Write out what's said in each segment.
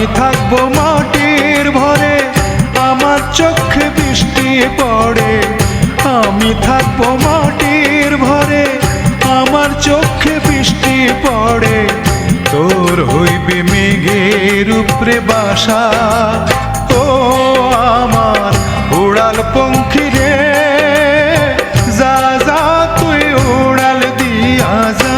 আমি থাকবো মাটির ভরে, আমার চোখে বৃষ্টি পড়ে। আমি থাকবো মাটির ভরে, আমার চোখে বৃষ্টি পড়ে। তোর হইবে মেঘের উপরে বাসা, ও আমার উড়াল পঙ্খী রে, যা যা তুই উড়াল দিয়া যা।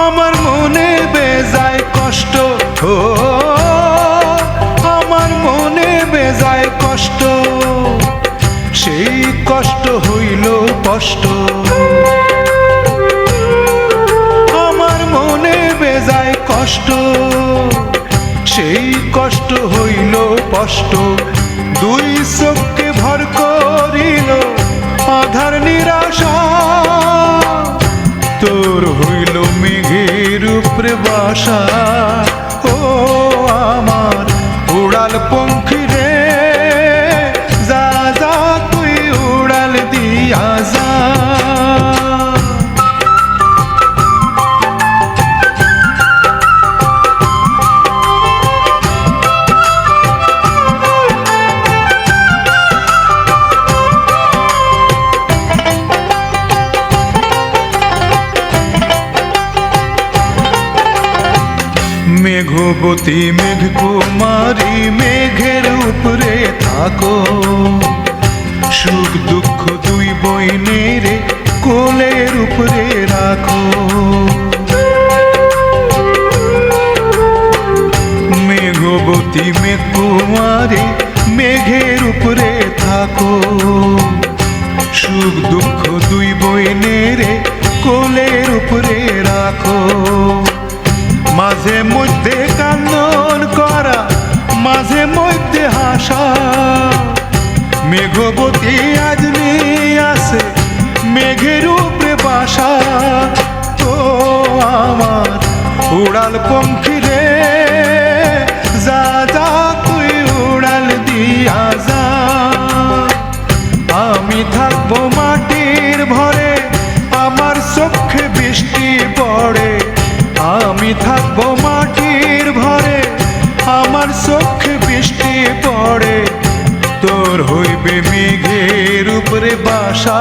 আমার মনে বেজায় কষ্ট, ও আমার মনে বেজায় কষ্ট, সেই কষ্ট হইল কষ্ট। আমার মনে বেজায় কষ্ট, সেই কষ্ট হইল কষ্ট। দুই চোখকে ভর করিল আধার নিরাশা, তোর হইল মেঘের উপরে বাসা, ও আমার উড়াল পঙ্খী রে, যা যা তুই উড়াল দিয়া যা। মেঘবতী মেঘ কুমারী মেঘের উপরে থাকো, সুখ দুঃখ দুই বইনের কোলের উপরে রাখো। মেঘবতী মেঘ কুমারী মেঘের উপরে থাকো, সুখ দুঃখ দুই বইনের কোলের উপরে রাখো। মাঝে মধ্যে কান্দন করা, মাঝে মধ্যে হাসা, মেঘবতী আজমি আছে মেঘের উপরে বাসা, তো আমার উড়াল পঙ্খী রে, যা যা তুই উড়াল দিয়া যা। আমি থাকবো মাটির ভরে, আমার চোখে বৃষ্টি পড়ে। আমি থাকবো মাটির ভরে, আমার চোখে বৃষ্টি পড়ে। তোর হইবে মেঘের উপরে বাসা,